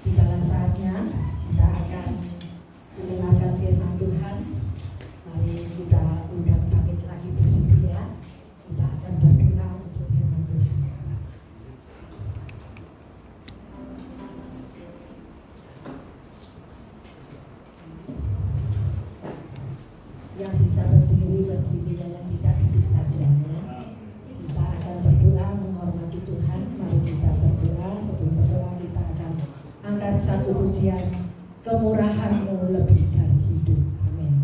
Di dalam saatnya kita akan mendengarkan firman Tuhan. Mari kita undang pamit lagi begitu ya. Kita akan berdoa untuk firman Tuhan. Yang bisa berdiri dan yang tidak duduk saja ya. Kita akan berdoa menghormati Tuhan. Mari kita berdoa. Sebelum berdoa kita akan angkat satu pujian, kemurahan-Mu lebih dari hidup. Amin.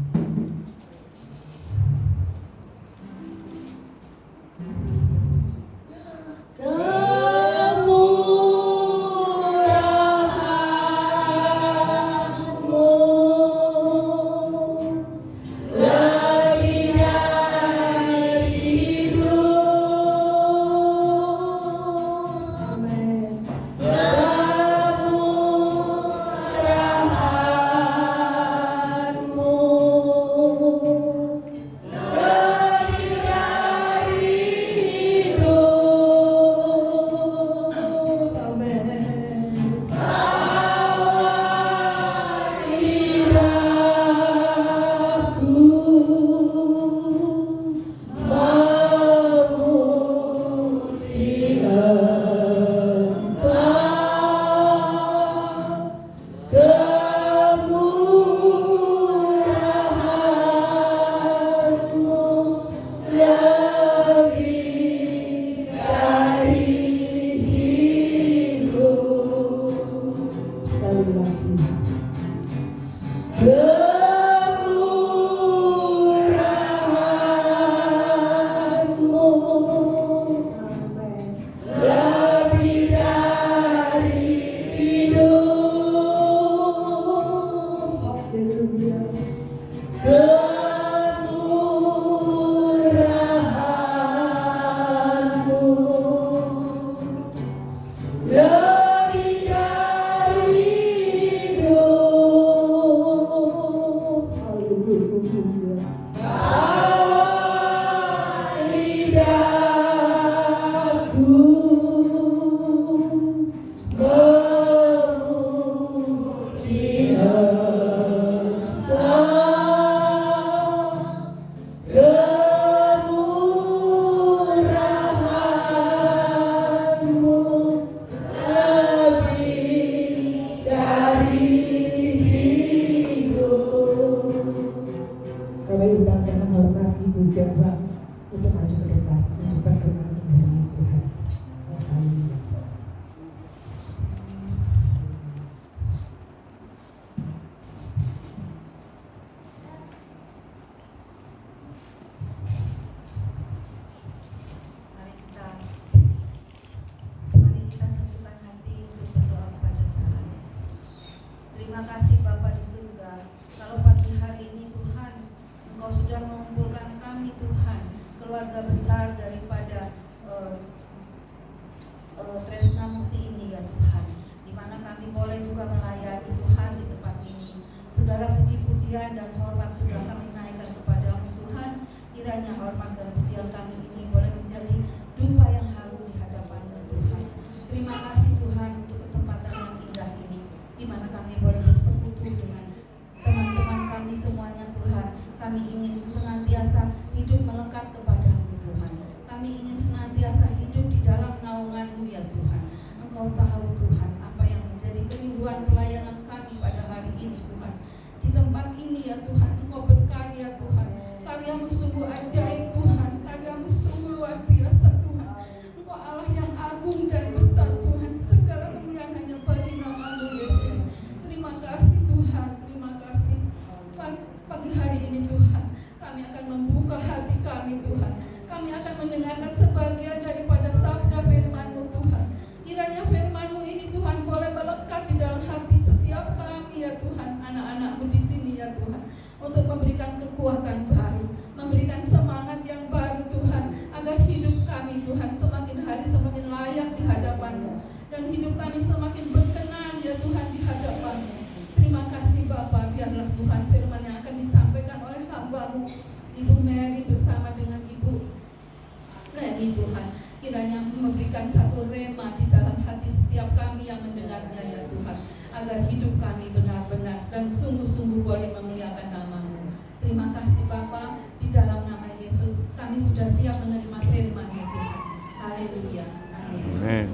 Kiranya memberikan satu rema di dalam hati setiap kami yang mendengarnya ya Tuhan. agar hidup kami benar-benar dan sungguh-sungguh boleh memuliakan nama-Mu. Terima kasih Bapa, di dalam nama Yesus kami sudah siap menerima firman-Mu Tuhan. Haleluya. Amin.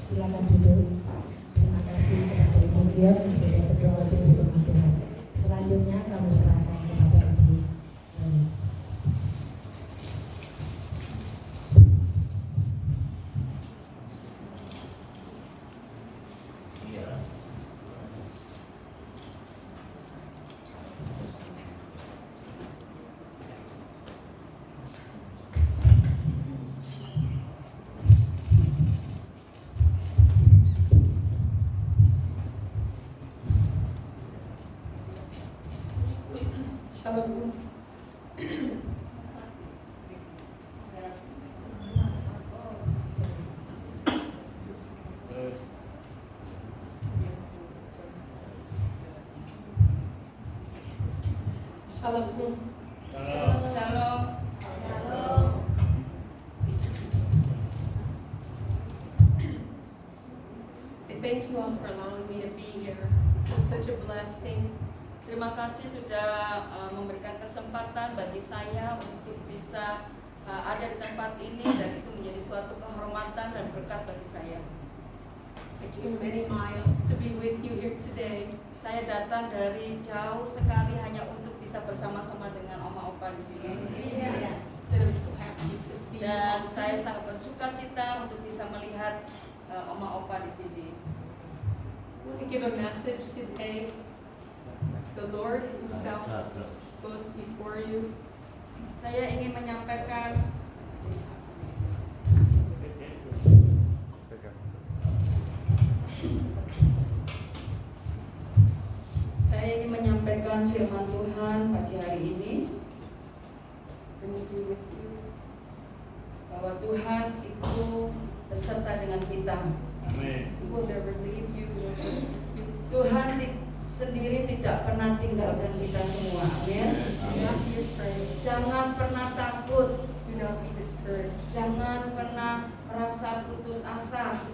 Silakan duduk. Terima kasih kepada Ibu Dion untuk berdoa untuk firman Tuhan. Selanjutnya kami serahkan kepada Ibu. Shalom. Shalom. Shalom. Shalom. I thank you all for allowing me to be here. This is such a blessing. Terima kasih sudah memberikan kesempatan bagi saya untuk bisa ada di tempat ini, dan itu menjadi suatu kehormatan dan berkat bagi saya. I came many miles to be with you here today. Saya datang dari jauh sekali hanya untuk bisa bersama-sama dengan Oma Opa di sini. I'm so happy to see you. Dan saya sangat bersuka cita untuk bisa melihat Oma Opa di sini. I want to give a message today. The Lord Himself goes before you. Saya ingin menyampaikan firman Tuhan pagi hari ini, bahwa Tuhan itu beserta dengan kita. Amin. He will never leave you nor forsake you. Tuhan sendiri tidak pernah tinggalkan kita semua. Amin. Do not be afraid. Jangan pernah takut. Do not be discouraged. Jangan pernah merasa putus asa.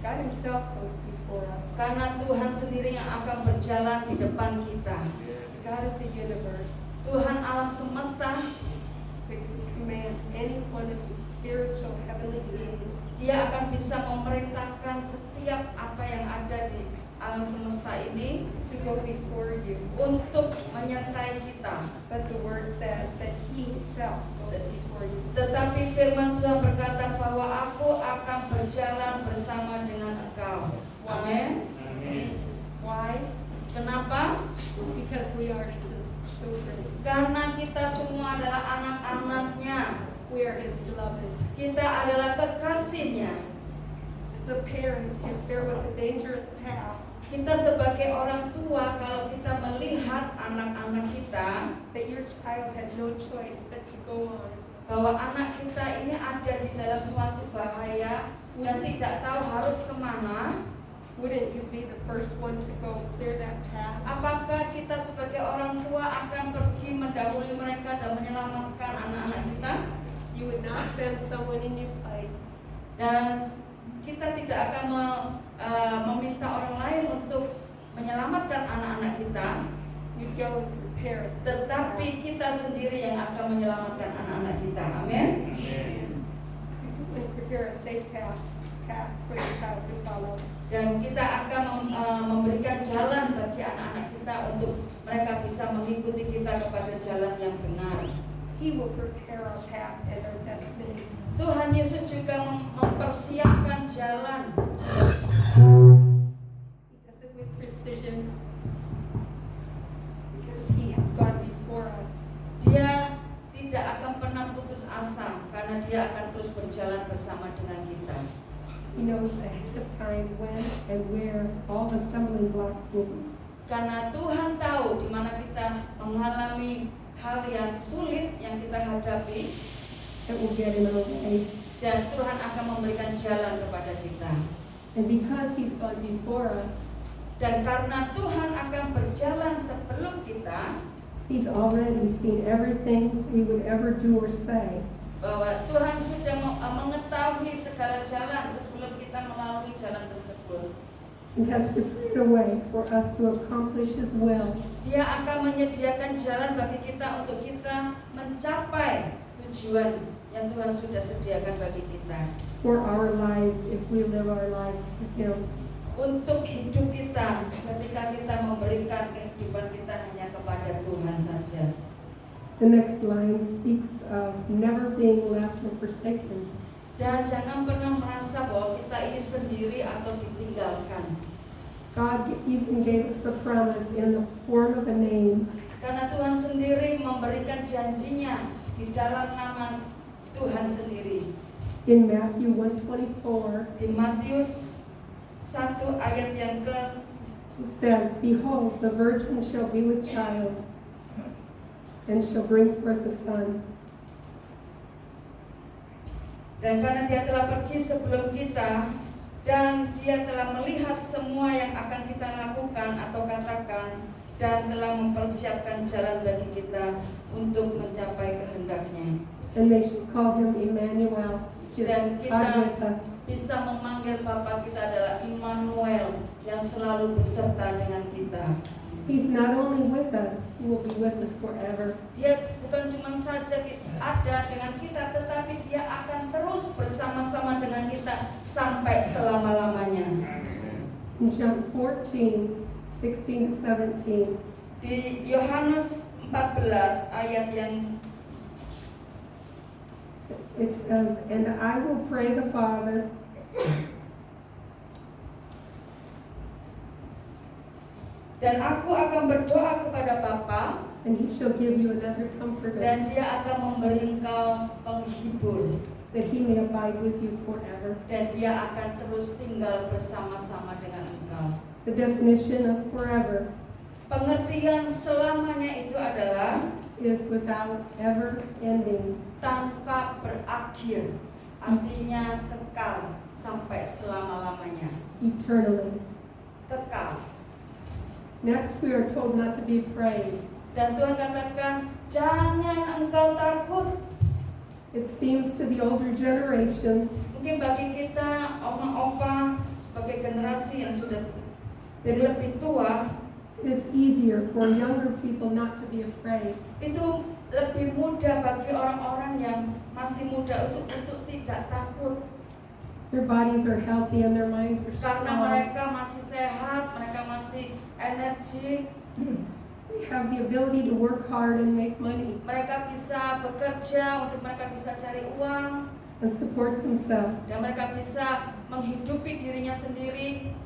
God Himself goes before us. Karena Tuhan sendiri yang akan berjalan di depan kita. God of the universe, Tuhan alam semesta, that can command any one of the spiritual heavenly beings Dia akan bisa memerintahkan setiap apa yang ada di alam semesta ini to go before you. untuk menyertai kita. But the word says that He Himself goes before you. Tetapi firman Tuhan berkata bahwa aku akan berjalan bersama dengan engkau. Amin. Amin. Why? Kenapa? Because we are His children. Karena kita semua adalah anak-anaknya. We are His beloved. Kita adalah kekasihnya. As a parent, if there was a dangerous path Kita sebagai orang tua, kalau kita melihat anak-anak kita, that your child had no choice but to go on, bahwa anak kita ini ada di dalam suatu bahaya dan tidak tahu harus kemana, wouldn't you be the first one to go clear that path? apakah kita sebagai orang tua akan pergi mendahului mereka dan menyelamatkan anak-anak kita? You would not send someone in your place. Dan kita tidak akan meminta orang lain untuk menyelamatkan anak-anak kita, You'd go and prepare a safe tetapi path. kita sendiri yang akan menyelamatkan anak-anak kita. Amin. You would prepare a safe path for your child to follow. Dan kita akan memberikan jalan bagi anak-anak kita untuk mereka bisa mengikuti kita kepada jalan yang benar. He will prepare our path and our destiny. Tuhan Yesus juga mempersiapkan jalan. He does it with precision because He has gone before us. Dia tidak akan pernah putus asa karena dia akan terus berjalan bersama dengan kita. He knows ahead of time when and where all the stumbling blocks will be. Karena Tuhan tahu di mana kita mengalami hal yang sulit yang kita hadapi, That will get in our way. dan Tuhan akan memberikan jalan kepada kita. And because He's gone before us, Dan karena Tuhan akan berjalan sebelum kita, He's already seen everything we would ever do or say. bahwa Tuhan sudah mengetahui segala jalan sebelum kita melalui jalan tersebut. and has prepared a way for us to accomplish His will. Dia akan menyediakan jalan bagi kita untuk kita mencapai tujuan yang Tuhan sudah sediakan bagi kita. For our lives, if we live our lives for Him. Untuk hidup kita ketika kita memberikan kehidupan kita hanya kepada Tuhan saja. The next line speaks of never being left or forsaken. Dan jangan pernah merasa bahwa kita ini sendiri atau ditinggalkan. God even gave us a promise in the form of a name. Karena Tuhan sendiri memberikan janjinya di dalam nama Tuhan sendiri. In Matthew 1:24, Di Matius 1 ayat yang ke it says, "Behold, the virgin shall be with child, and shall bring forth a son." Dan karena dia telah pergi sebelum kita dan dia telah melihat semua yang akan kita lakukan atau katakan dan telah mempersiapkan jalan bagi kita untuk mencapai kehendaknya. And they shall call him Emmanuel, which is Dan God kita with us. bisa memanggil Bapa kita adalah Immanuel yang selalu beserta dengan kita. He's not only with us, he will be with us forever. Dia bukan cuma saja ada dengan kita, tetapi dia akan terus bersama-sama dengan kita sampai selama-lamanya. In John 14:16-17, Di Yohanes 14 ayat yang it says, "And I will pray the Father, dan aku akan berdoa kepada Bapa and he shall give you another comforter, dan dia akan memberi engkau penghibur that he may abide with you forever." dan dia akan terus tinggal bersama-sama dengan engkau. The definition of forever Pengertian selamanya itu adalah is without ever ending. tanpa berakhir, artinya kekal sampai selama-lamanya, Eternally. kekal. Next, we are told not to be afraid. Dan Tuhan katakan, jangan engkau takut. It seems to the older generation Mungkin bagi kita, oma-opa, sebagai generasi yang sudah that it's, lebih tua, it's easier for younger people not to be afraid. itu lebih mudah bagi orang-orang yang masih muda untuk tidak takut. Their bodies are healthy and their minds are Karena strong. mereka masih sehat, mereka masih energi, They have the ability to work hard and make money mereka bisa bekerja untuk mereka bisa cari uang, and support themselves. dan mereka bisa menghidupi dirinya sendiri.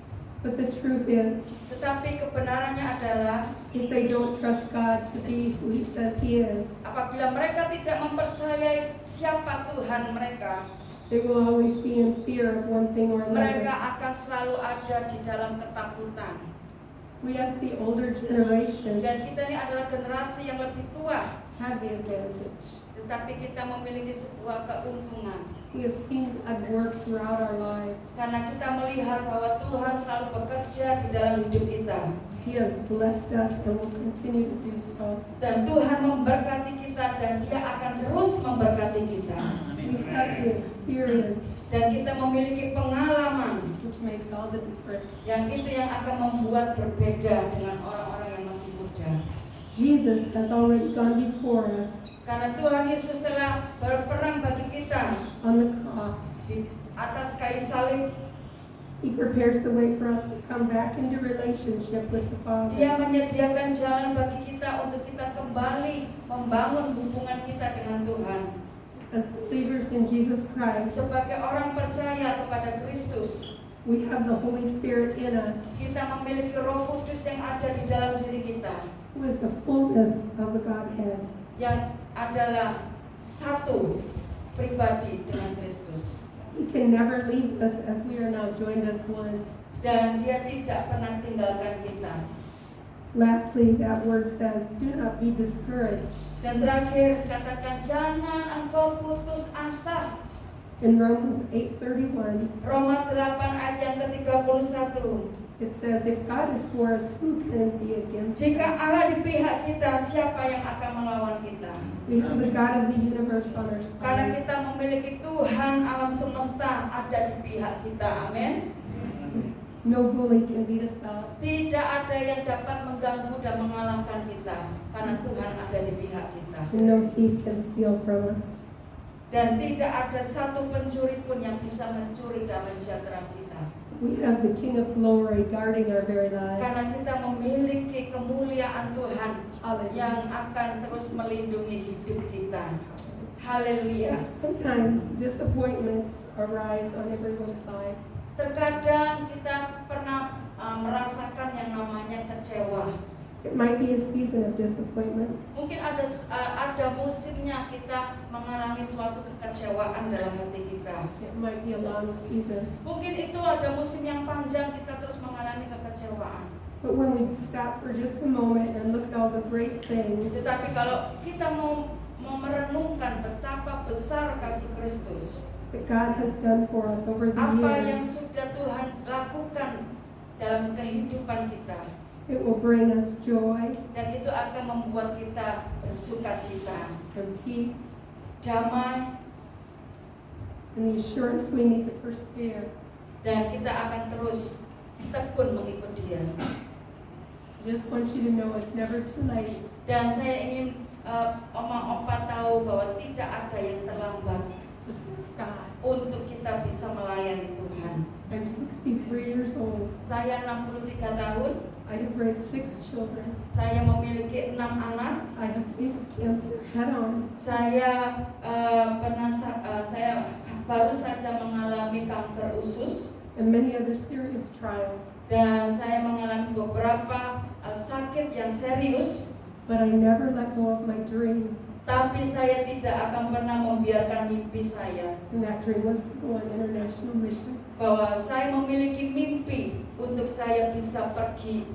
But the truth is, Tetapi kebenarannya adalah if they don't trust God to be who He says He is, apabila mereka tidak mempercayai siapa Tuhan mereka, they will always be in fear of one thing or mereka another. akan selalu ada di dalam ketakutan. We as the older generation Dan kita ini adalah generasi yang lebih tua, have the advantage. tetapi kita memiliki sebuah keuntungan. We have seen God work throughout our lives. Karena kita melihat bahwa Tuhan selalu bekerja di dalam hidup kita. He has blessed us and will continue to do so. Dan Tuhan memberkati kita dan Dia akan terus memberkati kita. We have the experience, Dan kita memiliki pengalaman which makes all the difference. yang itu yang akan membuat berbeda dengan orang-orang yang masih muda. Jesus has already gone before us Karena Tuhan Yesus telah berperang bagi kita on the cross. di atas kayu salib. He prepares the way for us to come back into relationship with the Father. Dia menyediakan jalan bagi kita untuk kita kembali membangun hubungan kita dengan Tuhan. As believers in Jesus Christ, Sebagai orang percaya kepada Kristus, we have the Holy Spirit in us, kita memiliki Roh Kudus yang ada di dalam diri kita, who is the fullness of the Godhead. yang adalah satu pribadi dengan Kristus. He can never leave us as we are now joined as one. Dan Dia tidak pernah tinggalkan kita. Lastly, that word says, do not be discouraged. Dan terakhir katakan, jangan engkau putus asa. In Romans 8:31, Roma 8 ayat yang ke-31. it says, if God is for us, who can be against us? Jika Allah di pihak kita, siapa yang akan melawan kita? We have the God of the universe on our Karena side. kita memiliki Tuhan alam semesta ada di pihak kita. Amin. No bully can beat us up. Tidak ada yang dapat mengganggu dan mengalahkan kita, karena Tuhan ada di pihak kita. And no thief can steal from us. Dan tidak ada satu pencuri pun yang bisa mencuri damai sejahtera kita. We have the King of Glory guarding our very Karena lives. kita memiliki kemuliaan Tuhan Hallelujah. yang akan terus melindungi hidup kita. Haleluya. Sometimes disappointments arise on everyone's life. Terkadang kita pernah merasakan yang namanya kecewa. It might be a season of disappointments. Mungkin ada musimnya kita mengalami suatu kekecewaan dalam hati kita. It might be a long season. Mungkin itu ada musim yang panjang kita terus mengalami kekecewaan. But when we stop for just a moment and look at all the great things Tetapi kalau kita mau merenungkan betapa besar kasih Kristus, that God has done for us over the apa yang years, sudah Tuhan lakukan dalam kehidupan kita, it will bring us joy dan itu akan membuat kita bersukacita, and peace damai, and the assurance we need to persevere. dan kita akan terus tekun mengikut Dia. I just want you to know it's never too late. Dan saya ingin Oma Opa tahu bahwa tidak ada yang terlambat To serve God. untuk kita bisa melayani Tuhan. I'm 63 years old. Saya 63 tahun, I have raised 6 children. saya memiliki 6 anak. I have faced cancer head on. Saya saya baru saja mengalami kanker usus And many other serious trials. dan saya mengalami beberapa sakit yang serius, But I never let go of my dream. tapi saya tidak akan pernah membiarkan mimpi saya, And that dream was to go on international missions. bahwa saya memiliki mimpi untuk saya bisa pergi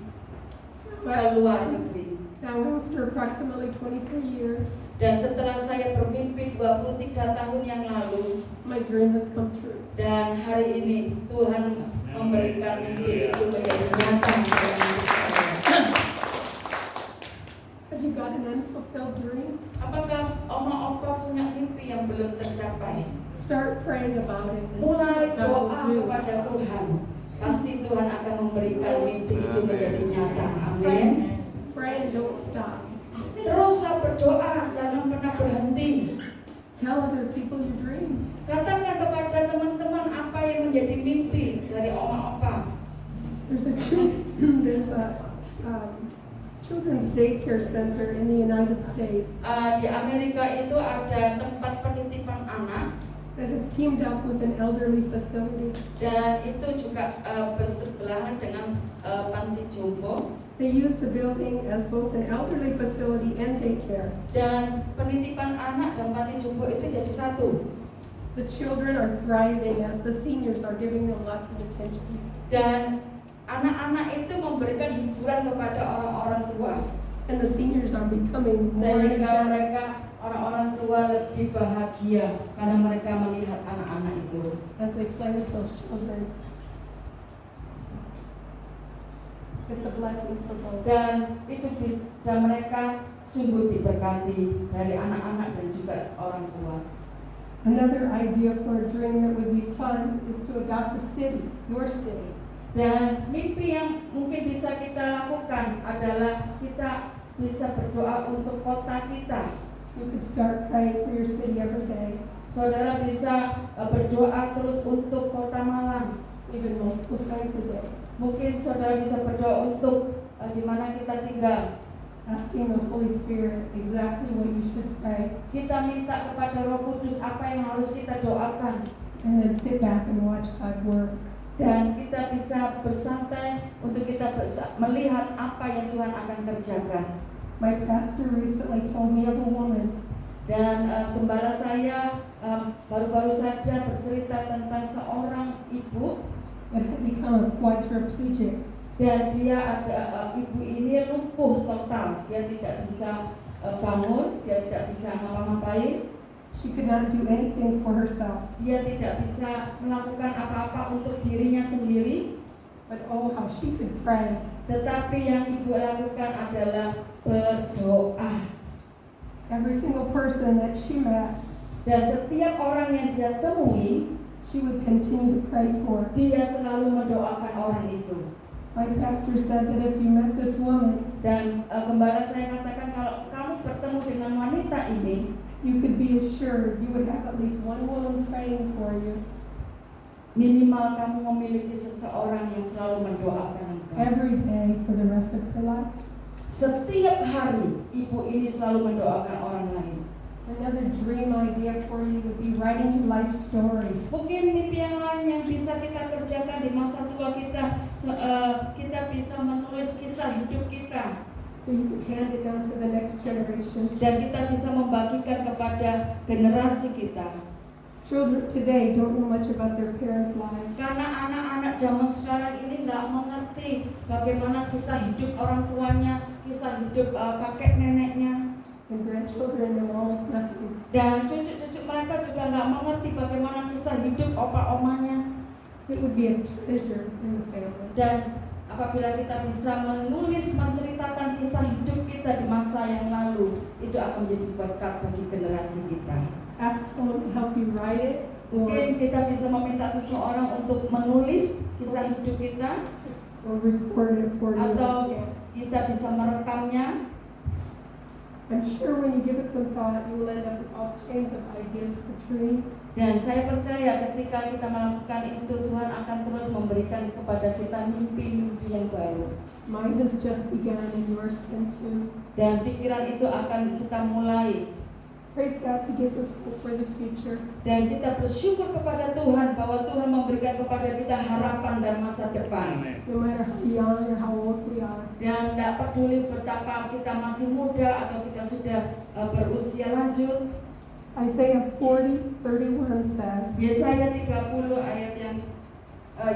ke But luar negeri. now after approximately 23 years, Dan setelah saya bermimpi 23 tahun yang lalu, my dream has come true. dan hari ini Tuhan memberikan mimpi itu menjadi nyata dalam hidup saya. Have you got an unfulfilled dream? Apakah Oma Opa punya mimpi yang belum tercapai? Start praying about it and see Mulai what God will doa do. kepada Tuhan. Pasti Tuhan akan memberikan mimpi itu menjadi nyata. Amin. Pray and don't stop. Teruslah berdoa, jangan pernah berhenti. Tell other people your dream. Katakan kepada teman-teman apa yang menjadi mimpi dari Oma Opa. There's a children's daycare center in the United States Di Amerika itu ada tempat penitipan anak, that has teamed up with an elderly facility. dan itu juga bersebelahan dengan panti jompo. They use the building as both an elderly facility and daycare. Dan penitipan anak dan panti jompo itu jadi satu. The children are thriving as the seniors are giving them lots of attention. Dan anak-anak itu memberikan hiburan kepada orang-orang tua, And the seniors are becoming more sehingga energetic. mereka orang-orang tua lebih bahagia karena mereka melihat anak-anak itu As they play with those children. It's a blessing for both. dan mereka sungguh diberkati dari anak-anak dan juga orang tua. Another idea for a dream that would be fun is to adopt a city, your city. Dan mimpi yang mungkin bisa kita lakukan adalah kita bisa berdoa untuk kota kita. You could start praying for your city every day, Saudara bisa berdoa terus untuk kota Malang. even multiple times a day, Mungkin saudara bisa berdoa untuk di mana kita tinggal. asking the Holy Spirit exactly what you should pray, Kita minta kepada Roh Kudus apa yang harus kita doakan. and then sit back and watch God work. Dan kita bisa bersantai untuk kita melihat apa yang Tuhan akan kerjakan. My pastor recently told me of a woman Dan gembala saya baru-baru saja bercerita tentang seorang ibu, that had become a quadriplegic. dan dia ibu ini lumpuh total. Dia tidak bisa bangun, dia tidak bisa ngapa-ngapain, She could not do anything for herself, dia tidak bisa melakukan apa-apa untuk dirinya sendiri. but oh, how she could pray. Tetapi yang ibu lakukan adalah berdoa. Every single person that she met, Dan setiap orang yang dia temui, she would continue to pray for. dia selalu mendoakan orang itu. My pastor said that if you met this woman, Dan gembala saya katakan kalau kamu bertemu dengan wanita ini, you could be assured you would have at least one woman praying for you minimal kamu memiliki seseorang yang selalu mendoakan engkau. every day for the rest of her life. Setiap hari ibu ini selalu mendoakan orang lain. Another dream idea for you would be writing your life story. Mungkin mimpi yang lain yang bisa kita kerjakan di masa tua kita, kita bisa menulis kisah hidup kita. So you could hand it down to the next generation. Dan kita bisa membagikan kepada generasi kita. Children today don't know much about their parents' lives. Karena anak-anak zaman sekarang ini nggak mengerti bagaimana kisah hidup orang tuanya, kisah hidup kakek neneknya. And grandchildren know almost nothing. Dan cucu-cucu mereka juga nggak mengerti bagaimana kisah hidup opa-omanya. It would be a treasure in the family. Dan apabila kita bisa menulis, menceritakan kisah hidup kita di masa yang lalu, itu akan menjadi berkat bagi generasi kita. Ask someone to help you write it, Mungkin kita bisa meminta seseorang untuk menulis kisah hidup kita, or record it for you if atau you can. kita bisa merekamnya. I'm sure when you give it some thought, you will end up with all kinds of ideas for dreams. Dan saya percaya ketika kita melakukan itu, Tuhan akan terus memberikan kepada kita mimpi-mimpi yang baru. Mine has just begun and yours can too. Dan pikiran itu akan kita mulai. Praise God, He gives us hope for the future. Dan kita bersyukur kepada Tuhan bahwa Tuhan memberikan kepada kita harapan dan masa depan. No matter how young or how old we are. Dan tidak peduli betapa kita masih muda atau kita sudah berusia lanjut. Isaiah 40:31 says, Yesaya 30 ayat yang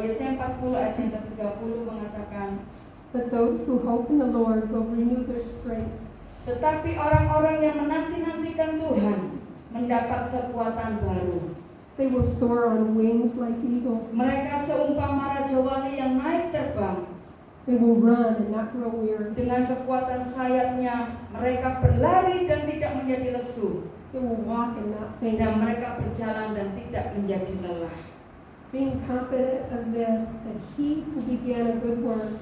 Yesaya 40 ayat yang ke-30 mengatakan, but those who hope in the Lord will renew their strength. tetapi orang-orang yang menanti-nantikan Tuhan mendapat kekuatan baru. They will soar on wings like eagles. Mereka seumpama raja wali yang naik terbang. They will run and not grow weary. Dengan kekuatan sayapnya mereka berlari dan tidak menjadi lesu. They will walk and not faint. Dan mereka berjalan dan tidak menjadi lelah. Being confident of this, that He who began a good work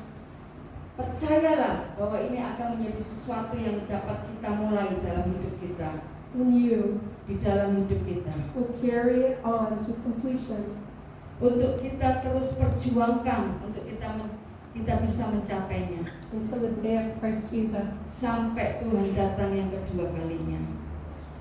Percayalah bahwa ini akan menjadi sesuatu yang dapat kita mulai dalam hidup kita, in you di dalam hidup kita. will carry it on to completion. Untuk kita terus perjuangkan, untuk kita bisa mencapainya Until the day of Christ Jesus. sampai Tuhan datang yang kedua kalinya.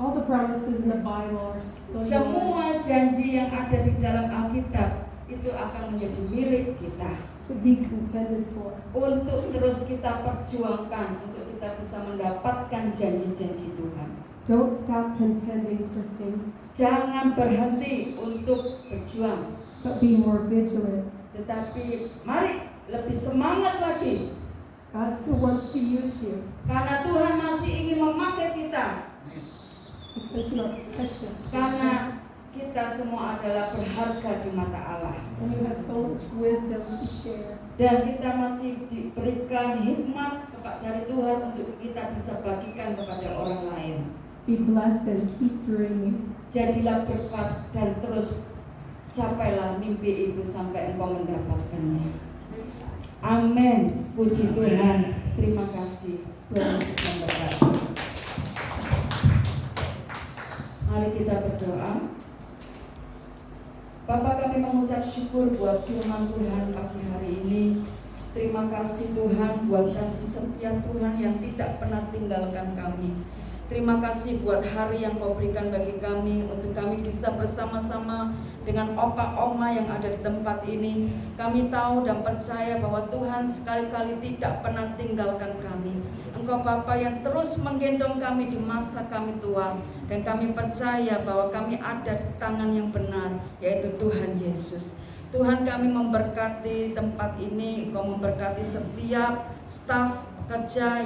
All the promises in the Bible are still Semua yours janji yang ada di dalam Alkitab itu akan menjadi milik kita, to be contended for. untuk terus kita perjuangkan, untuk kita bisa mendapatkan janji-janji Tuhan. Don't stop contending for things, Jangan berhenti untuk berjuang, but be more vigilant. tetapi mari lebih semangat lagi, God still wants to use you karena Tuhan masih ingin memakai kita, because you are precious. karena kita semua adalah berharga di mata Allah. And you have so much wisdom to share. Dan kita masih diberikan hikmat dari Tuhan untuk kita bisa bagikan kepada orang lain. Be blessed and keep dreaming. Jadilah berkat dan terus capailah mimpi itu sampai engkau mendapatkannya. Amin. Puji Tuhan. Terima kasih. Tuhan Yesus memberkati. Mari kita berdoa. Bapa, kami mengucap syukur buat firman Tuhan pagi hari ini. Terima kasih Tuhan buat kasih setia Tuhan yang tidak pernah tinggalkan kami. Terima kasih buat hari yang Kau berikan bagi kami, untuk kami bisa bersama-sama dengan opa oma yang ada di tempat ini. Kami tahu dan percaya bahwa Tuhan sekali-kali tidak pernah tinggalkan kami. Engkau Bapa yang terus menggendong kami di masa kami tua. Dan kami percaya bahwa kami ada di tangan yang benar, yaitu Tuhan Yesus. Tuhan, kami memberkati tempat ini, Engkau memberkati setiap staf kerja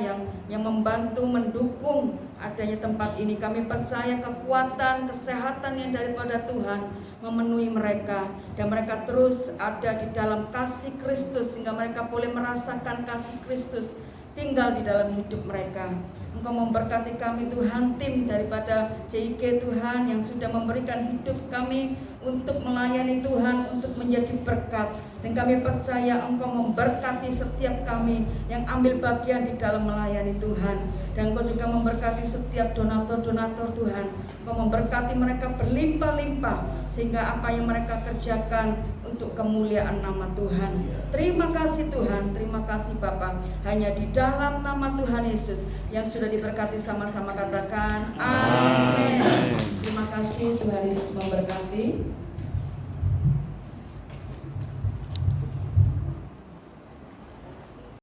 yang membantu, mendukung adanya tempat ini. Kami percaya kekuatan, kesehatan yang daripada Tuhan memenuhi mereka, dan mereka terus ada di dalam kasih Kristus, sehingga mereka boleh merasakan kasih Kristus tinggal di dalam hidup mereka. Engkau memberkati kami Tuhan, tim daripada JIK Tuhan yang sudah memberikan hidup kami untuk melayani Tuhan, untuk menjadi berkat. Dan kami percaya Engkau memberkati setiap kami yang ambil bagian di dalam melayani Tuhan. Dan Engkau juga memberkati setiap donatur-donatur Tuhan. Engkau memberkati mereka berlimpah-limpah, sehingga apa yang mereka kerjakan untuk kemuliaan nama Tuhan. Terima kasih Tuhan, terima kasih Bapa. Hanya di dalam nama Tuhan Yesus yang sudah diberkati, sama-sama katakan amin. Terima kasih, Tuhan Yesus memberkati.